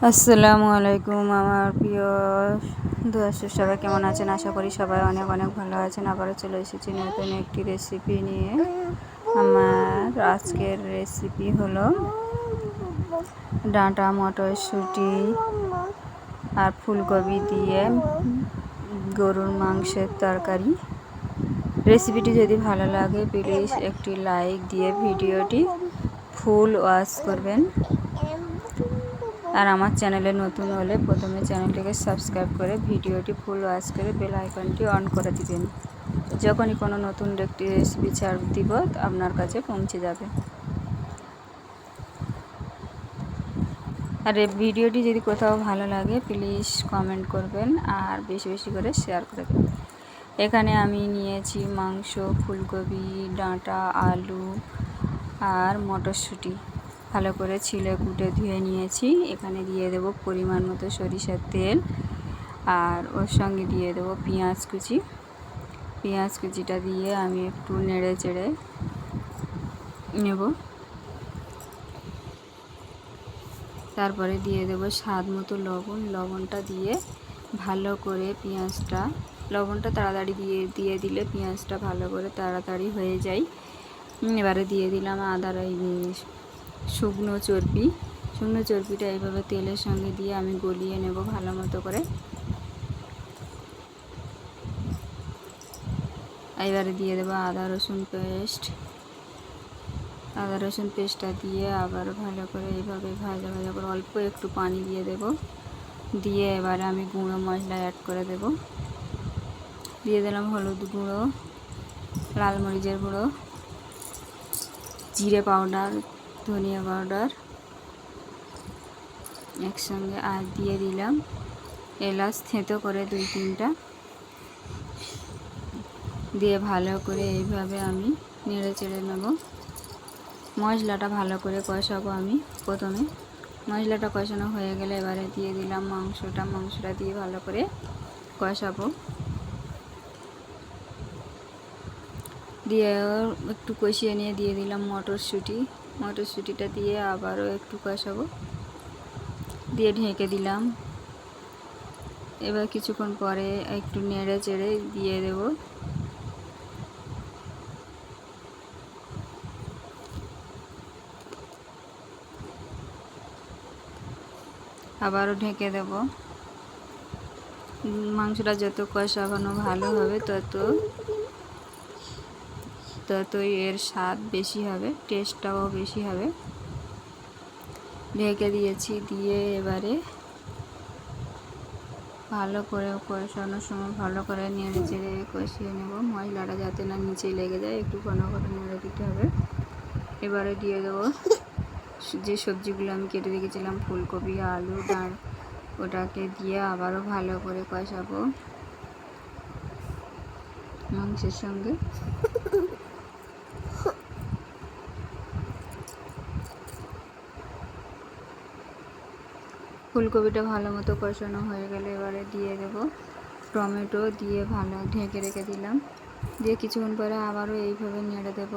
আসসালামু আলাইকুম আমার প্রিয় দর্শক, সবাই কেমন আছেন? আশা করি সবাই অনেক অনেক ভালো আছেন। আবারও চলে এসেছি নতুন একটি রেসিপি নিয়ে। আমার আজকের রেসিপি হলো ডাঁটা মটরশুঁটি আর ফুলকপি দিয়ে গরুর মাংসের তরকারি। রেসিপিটি যদি ভালো লাগে প্লিজ একটি লাইক দিয়ে ভিডিওটি ফুল ওয়াচ করবেন। আর আমার চ্যানেলে নতুন হলে প্রথমে চ্যানেলটিকে সাবস্ক্রাইব করে ভিডিওটি ফুল ওয়াচ করে বেল আইকনটি অন করে দিবেন। যখনই কোনো নতুন একটি রেসিপি ছাড় দিব আপনার কাছে পৌঁছে যাবে। আর এই ভিডিওটি যদি কোথাও ভালো লাগে প্লিজ কমেন্ট করবেন আর বেশি বেশি করে শেয়ার করে দেবেন। এখানে আমি নিয়েছি মাংস, ফুলকপি, ডাঁটা, আলু আর মটরশুঁটি ভালো করে ছিলে কুটে ধুয়ে নিয়েছি। এখানে দিয়ে দেব পরিমাণ মতো সরিষার তেল আর ওর সঙ্গে দিয়ে দেব পেঁয়াজ কুচি। পেঁয়াজ কুচিটা দিয়ে আমি একটু নেড়ে চেড়ে নেব। তারপরে দিয়ে দেব স্বাদ মতো লবণ। লবণটা দিয়ে ভালো করে পেঁয়াজটা, লবণটা তাড়াতাড়ি দিয়ে দিলে পেঁয়াজটা ভালো করে তাড়াতাড়ি হয়ে যায়। এবারে দিয়ে দিলাম শুকনো চর্বিটা এইভাবে তেলের সঙ্গে দিয়ে আমি গলিয়ে নেব ভালো মতো করে। এবারে দিয়ে দেবো আদা রসুন পেস্টটা দিয়ে আবার ভালো করে এইভাবে ভাজা করে অল্প একটু পানি দিয়ে দেব। দিয়ে এবারে আমি গুঁড়ো মশলা অ্যাড করে দেব। দিয়ে দিলাম হলুদ গুঁড়ো, লাল মরিচের গুঁড়ো, জিরে পাউডার, ধনিয়া পাউডার একসঙ্গে, আর দিয়ে দিলাম এলাচ থেঁতো করে 2-3টা দিয়ে ভালো করে এইভাবে আমি নেড়ে চেড়ে নেব। মশলাটা ভালো করে কষাবো। আমি প্রথমে মশলাটা কষানো হয়ে গেলে এবারে দিয়ে দিলাম মাংসটা দিয়ে ভালো করে কষাবো। দিয়ে একটু কষিয়ে নিয়ে দিয়ে দিলাম মটরশুঁটিটা দিয়ে আবারও একটু কষাবো, দিয়ে ঢেকে দিলাম। এবার কিছুক্ষণ পরে একটু নেড়ে চেড়ে দিয়ে দেব। আবারও ঢেকে দেব। মাংসটা যত কষানো ভালো হবে ততই এর স্বাদ বেশি হবে, টেস্টটাও বেশি হবে। ঢেকে দিয়েছি, দিয়ে এবারে ভালো করে কষানোর সময় ভালো করে নেড়ে চেড়ে কষিয়ে নেব। মশলাটা যাতে না নিচে লেগে যায়, একটু ঘন করে নেড়ে দিতে হবে। এবারে দিয়ে দেবো যে সবজিগুলো আমি কেটে রেখেছিলাম, ফুলকপি, আলু, ওটাকে দিয়ে আবারও ভালো করে কষাবো মাংসের সঙ্গে। ফুলকপিটা ভালো মতো কষানো হয়ে গেলে এবারে দিয়ে দেব টমেটো, দিয়ে ভালো ঢেকে রেখে দিলাম। দিয়ে কিছুক্ষণ পরে আবারও এইভাবে নেড়ে দেব।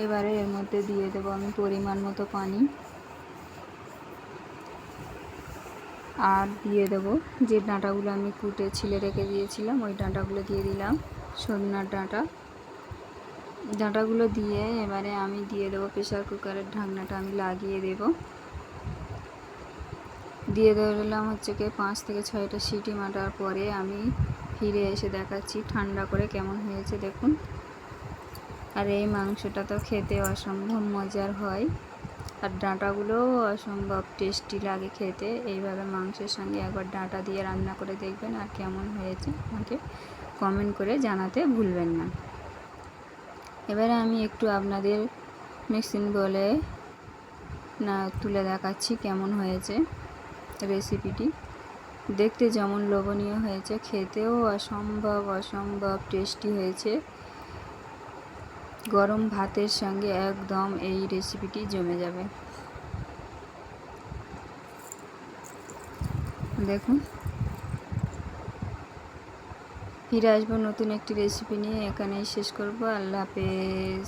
এবারে এর মধ্যে দিয়ে দেব আমি পরিমাণ মতো পানি, আর দিয়ে দেব যে ডাঁটাগুলো আমি কুটে ছিলে রেখে দিয়েছিলাম, ওই ডাঁটাগুলো দিয়ে দিলাম। সজনার ডাঁটাগুলো দিয়ে এবারে আমি দিয়ে দেবো প্রেসার কুকারের ঢাকনাটা আমি লাগিয়ে দেব। দিয়ে দিলাম হচ্ছে কি 5 থেকে 6টা সিটি মারার পরে আমি ফিরে এসে দেখাচ্ছি ঠান্ডা করে কেমন হয়েছে দেখুন। আর এই মাংসটা তো খেতে অসম্ভব মজার হয়, আর ডাঁটাগুলোও অসম্ভব টেস্টি লাগে খেতে। এইভাবে মাংসের সঙ্গে একবার ডাঁটা দিয়ে রান্না করে দেখবেন, আর কেমন হয়েছে আমাকে কমেন্ট করে জানাতে ভুলবেন না। এবারে আমি একটু আপনাদের মিক্সিং বলে তুলে দেখাচ্ছি কেমন হয়েছে রেসিপিটি। দেখতে যেমন লোভনীয় হয়েছে, খেতেও অসম্ভব টেস্টি হয়েছে। গরম ভাতের সঙ্গে একদম এই রেসিপিটি জমে যাবে। দেখুন, ফিরে আসবো নতুন একটি রেসিপি নিয়ে। এখানেই শেষ করব। আল্লাহ হাফেজ।